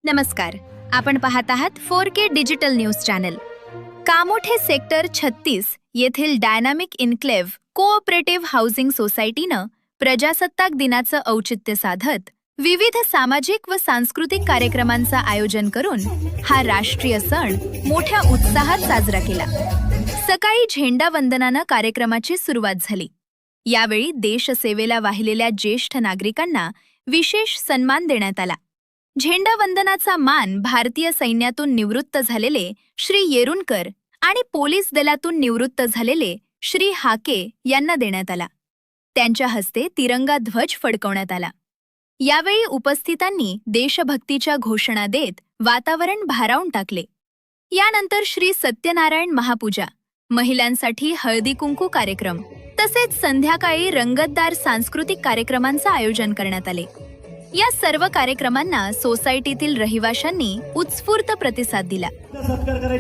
नमस्कार, आपण पाहत आहात 4K digital news channel. Kamothe sector 36 येथील डायनामिक इन्क्लेव्ह कोऑपरेटिव्ह हाऊसिंग सोसायटीनं प्रजासत्ताक दिनाचं औचित्य साधत विविध सामाजिक व सांस्कृतिक कार्यक्रमांचं आयोजन करून हा राष्ट्रीय सण मोठ्या उत्साहात साजरा केला. सकाळी झेंडावंदनानं कार्यक्रमाची सुरुवात झाली. यावेळी देशसेवेला वाहिलेल्या ज्येष्ठ नागरिकांना विशेष सन्मान देण्यात आला. झेंडावंदनाचा मान भारतीय सैन्यातून निवृत्त झालेले श्री येरुणकर आणि पोलीस दलातून निवृत्त झालेले श्री हाके यांना देण्यात आला. त्यांच्या हस्ते तिरंगा ध्वज फडकवण्यात आला. यावेळी उपस्थितांनी देशभक्तीच्या घोषणा देत वातावरण भारावून टाकले. यानंतर श्री सत्यनारायण महापूजा, महिलांसाठी हळदी कुंकू कार्यक्रम तसेच संध्याकाळी रंगतदार सांस्कृतिक कार्यक्रमांचं आयोजन करण्यात आले. या सर्व कार्यक्रमांना सोसायटीतील रहिवाशांनी उत्स्फूर्त प्रतिसाद दिला.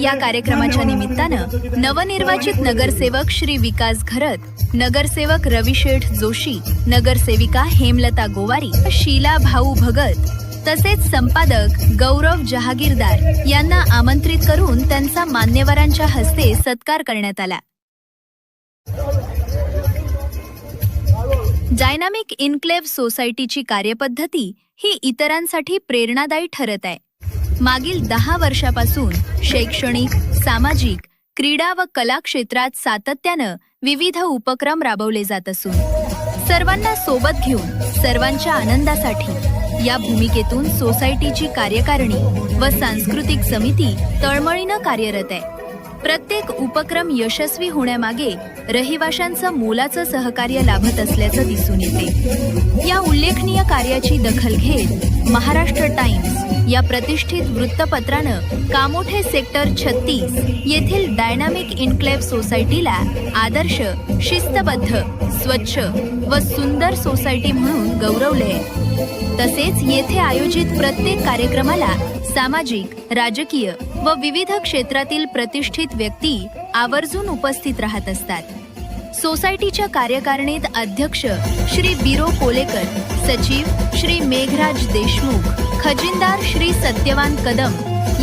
या कार्यक्रमाच्या निमित्तानं नवनिर्वाचित नगरसेवक श्री विकास घरत, नगरसेवक रविशेठ जोशी, नगरसेविका हेमलता गोवारी, शीला भाऊ भगत तसेच संपादक गौरव जहागीरदार यांना आमंत्रित करून त्यांचा मान्यवरांच्या हस्ते सत्कार करण्यात आला. डायनामिक इन्क्लेव्ह सोसायटीची कार्यपद्धती ही इतरांसाठी प्रेरणादायी ठरत आहे. मागील 10 वर्षापासून शैक्षणिक, सामाजिक, क्रीडा व कला क्षेत्रात सातत्यानं विविध उपक्रम राबवले जात असून सर्वांना सोबत घेऊन सर्वांच्या आनंदासाठी या भूमिकेतून सोसायटीची कार्यकारिणी व सांस्कृतिक समिती तळमळीनं कार्यरत आहे. प्रत्येक उपक्रम यशस्वी होण्यामागे रहिवाशांचं मोलाचं सहकार्य लाभत असल्याचं दिसून येते. या उल्लेखनीय कार्याची दखल घेत महाराष्ट्र टाइम्स या प्रतिष्ठित वृत्तपत्रानं कामोठे सेक्टर 36 येथील डायनामिक इन्क्लेव्ह सोसायटीला आदर्श, शिस्तबद्ध, स्वच्छ व सुंदर सोसायटी म्हणून गौरवले. तसेच येथे आयोजित प्रत्येक कार्यक्रमाला सामाजिक, राजकीय व विविध क्षेत्रातील प्रतिष्ठित व्यक्ती आवर्जून उपस्थित राहत असतात. सोसायटीच्या कार्यकारिणीत अध्यक्ष श्री बिरो कोलेकर, सचिव श्री मेघराज देशमुख, खजिनदार श्री सत्यवान कदम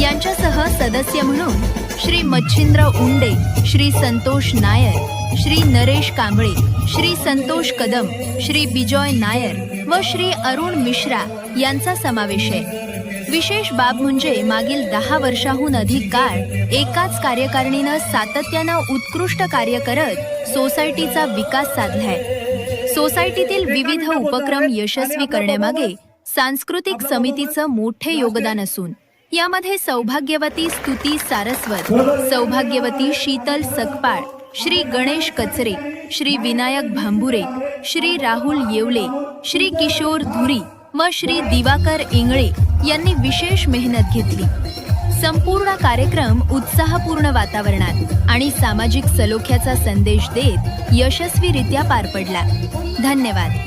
यांच्यासह सदस्य म्हणून श्री मच्छिंद्र उंडे, श्री संतोष नायर, श्री नरेश कांबळे, श्री संतोष कदम, श्री बिजॉय नायर व श्री अरुण मिश्रा यांचा समावेश आहे. विशेष बाब म्हणजे मागील 10 वर्षाहून अधिक काळ एकाच कार्यकारिणीनं सातत्यानं उत्कृष्ट कार्य करत सोसायटीचा विकास साधलाय. सोसायटीतील विविध उपक्रम यशस्वी करण्यामागे सांस्कृतिक समितीचं मोठे योगदान असून यामध्ये सौभाग्यवती स्तुती सारस्वत, सौभाग्यवती शीतल सकपाळ, श्री गणेश कचरे, श्री विनायक भांबुरे, श्री राहुल येवले, श्री किशोर धुरी व श्री दिवाकर इंगळे यांनी विशेष मेहनत घेतली. संपूर्ण कार्यक्रम उत्साहपूर्ण वातावरणात आणि सामाजिक सलोख्याचा संदेश देत यशस्वीरित्या पार पडला. धन्यवाद.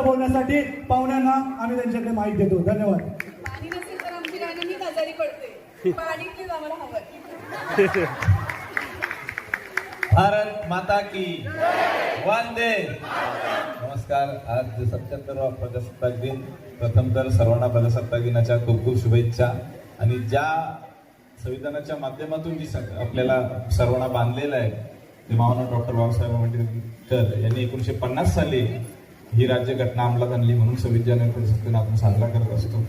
बोलण्यासाठी पाहुण्यांना आम्ही त्यांच्याकडे माहिती देतो. धन्यवाद. पाणी नसेल तर आमची डायनामिक आजारी पडते. पाणी प्लीज आम्हाला हवं. भारत माता की वंदे. नमस्कार. आज 77वा प्रजासत्ताक दिन. प्रथम तर सर्वांना प्रजासत्ताक दिनाच्या खूप खूप शुभेच्छा. आणि ज्या संविधानाच्या माध्यमातून जी आपल्याला सर्वांना बांधलेलं आहे ते महामानव डॉक्टर बाबासाहेब आंबेडकर यांनी 1950 साली ही राज्यघटना अंमलात आणली म्हणून 26 जानेवारी प्रजासत्ताक आपण साजरा करत असतो.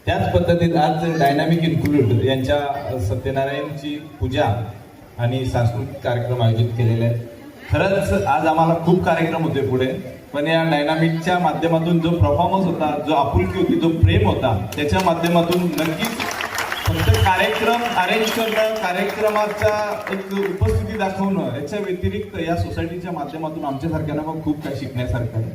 त्याच पद्धतीत आज डायनामिक इन्क्लूड यांच्या सत्यनारायणची पूजा आणि सांस्कृतिक कार्यक्रम आयोजित केलेले आहेत. खरंच आज आम्हाला खूप कार्यक्रम होते पुढे, पण या डायनामिकच्या माध्यमातून जो परफॉर्मन्स होता, जो आपुलकी होती, जो प्रेम होता, त्याच्या माध्यमातून नक्कीच फक्त कार्यक्रम अरेंज करणं, कार्यक्रमाचा एक उपस्थिती दाखवणं याच्या व्यतिरिक्त या सोसायटीच्या माध्यमातून आमच्यासारख्यांना पण खूप काही शिकण्यासारखं आहे.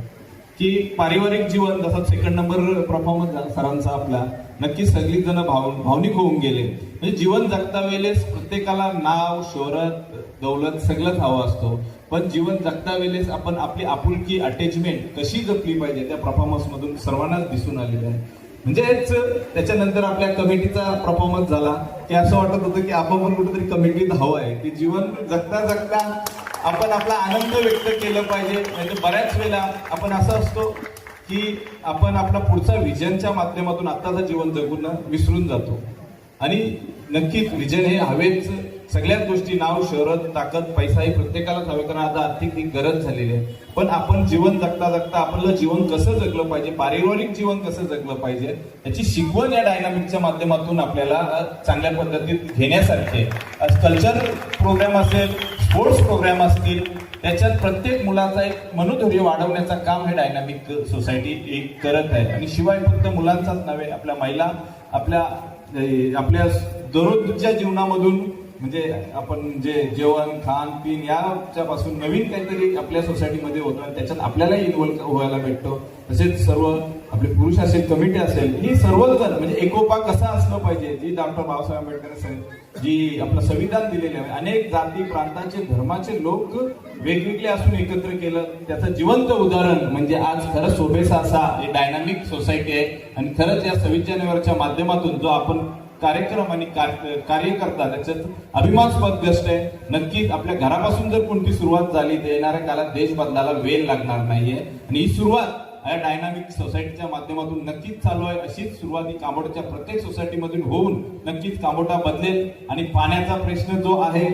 की पारिवारिक जीवन, जसा सेकंड नंबर परफॉर्मन्स झाला सरांचा आपला, नक्की सगळीच जण भावनिक होऊन गेले. म्हणजे जीवन जगता वेळेस प्रत्येकाला नाव, शोहरत, दौलत सगळंच हवं असतो, पण जीवन जगता वेळेस आपण आपली आपुलकी, अटॅचमेंट कशी जपली पाहिजे त्या परफॉर्मन्स मधून सर्वांनाच दिसून आलेलं आहे. म्हणजेच त्याच्यानंतर आपल्या कमिटीचा परफॉर्मन्स झाला की असं वाटत होतं की आपण पण कुठेतरी कमिटीत हवं आहे, की जीवन जगता जगता आपण आपला आनंद व्यक्त केलं पाहिजे. म्हणजे बऱ्याच वेळेला आपण असं असतो की आपण आपला पुढचा विजनच्या माध्यमातून आत्ताचं जीवन जगून विसरून जातो. आणि नक्कीच विजन हे हवेच. सगळ्याच गोष्टी, नाव, शहरत, ताकद, पैसा हे प्रत्येकालाच हवे, कारण आता आर्थिक एक गरज झालेली आहे. पण आपण जीवन जगता जगता आपलं जीवन कसं जगलं पाहिजे, पारिवारिक जीवन कसं जगलं पाहिजे याची शिकवण या डायनामिकच्या माध्यमातून आपल्याला चांगल्या पद्धतीत घेण्यासारखे. कल्चर प्रोग्राम असेल, स्पोर्ट्स प्रोग्राम असतील, त्याच्यात प्रत्येक मुलाचा एक मनोधैर्य वाढवण्याचं काम हे डायनामिक सोसायटी एक करत आहे. आणि शिवाय फक्त मुलांचाच नव्हे, आपल्या महिला आपल्या दररोजच्या जीवनामधून, म्हणजे आपण जे जेवण, खान, पिन याच्यापासून नवीन काहीतरी आपल्या सोसायटीमध्ये होतं आणि त्याच्यात आपल्यालाही इन्व्हॉल्व व्हायला भेटतो. तसेच सर्व आपले पुरुष असेल, कमिटी असेल, ही सर्वच जण म्हणजे एकोपा कसा असलं पाहिजे, जी डॉक्टर बाबासाहेब आंबेडकर जी आपलं संविधान दिलेले आहे, अनेक जाती, प्रांताचे, धर्माचे लोक वेगवेगळे असून एकत्र केलं, त्याचं जिवंत उदाहरण म्हणजे आज खरंच शोभेसा असा हे डायनामिक सोसायटी आहे. आणि खरंच या 26 जानेवारीच्या माध्यमातून जो आपण कार्यक्रम आणि कार्य करता त्याच्यात अभिमानास्पद गोष्ट आहे. नक्कीच आपल्या घरापासून जर कोणती सुरुवात झाली तर येणाऱ्या काळात देश बदलायला वेळ लागणार नाहीये. आणि ही सुरुवात या डायनामिक सोसायटीच्या माध्यमातून नक्कीच चालू आहे. अशीच सुरुवात ही कामोठाच्या प्रत्येक सोसायटीमधून होऊन नक्कीच कामोठा बदलेल. आणि पाण्याचा प्रश्न जो आहे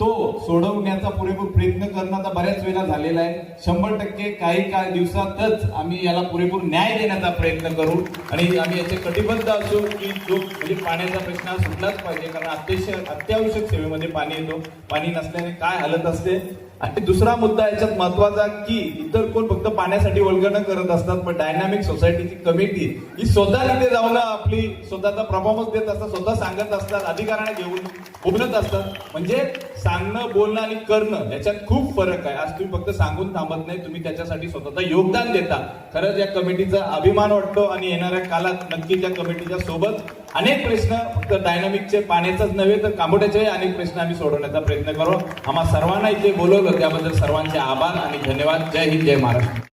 तो सोडवण्याचा पुरेपूर प्रयत्न करणं आता बऱ्याच वेळा झालेला आहे. 100% काही दिवसातच आम्ही याला पुरेपूर न्याय देण्याचा प्रयत्न करू आणि आम्ही याचे कटिबद्ध असू की जो म्हणजे पाण्याचा प्रश्न हा सुटलाच पाहिजे, कारण अत्यावश्यक सेवेमध्ये पाणी येतो. पाणी नसल्याने काय हालत असते. आणि दुसरा मुद्दा याच्यात महत्वाचा की इतर कोण फक्त पाण्यासाठी वल्गणं करत असतात, पण डायनामिक सोसायटीची कमिटी ही स्वतः तिथे जाऊन आपली स्वतःचा परफॉर्मन्स देत असतात, स्वतः सांगत असतात, अधिकाराने घेऊन बोलत असतात. म्हणजे सांगणं, बोलणं आणि करणं याच्यात खूप फरक आहे. आज तुम्ही फक्त सांगून थांबत नाही, तुम्ही त्याच्यासाठी स्वतःचं योगदान देता. खरंच या कमिटीचा अभिमान वाटतो. आणि येणाऱ्या काळात नक्कीच या कमिटीच्या सोबत अनेक प्रश्न, फक्त डायनामिकचे पाण्याचाच नव्हे तर कामोठ्याचे अनेक प्रश्न आम्ही सोडवण्याचा प्रयत्न करू. आम्हा सर्वांना इथे बोलवलं त्याबद्दल सर्वांचे आभार आणि धन्यवाद. जय हिंद, जय महाराष्ट्र.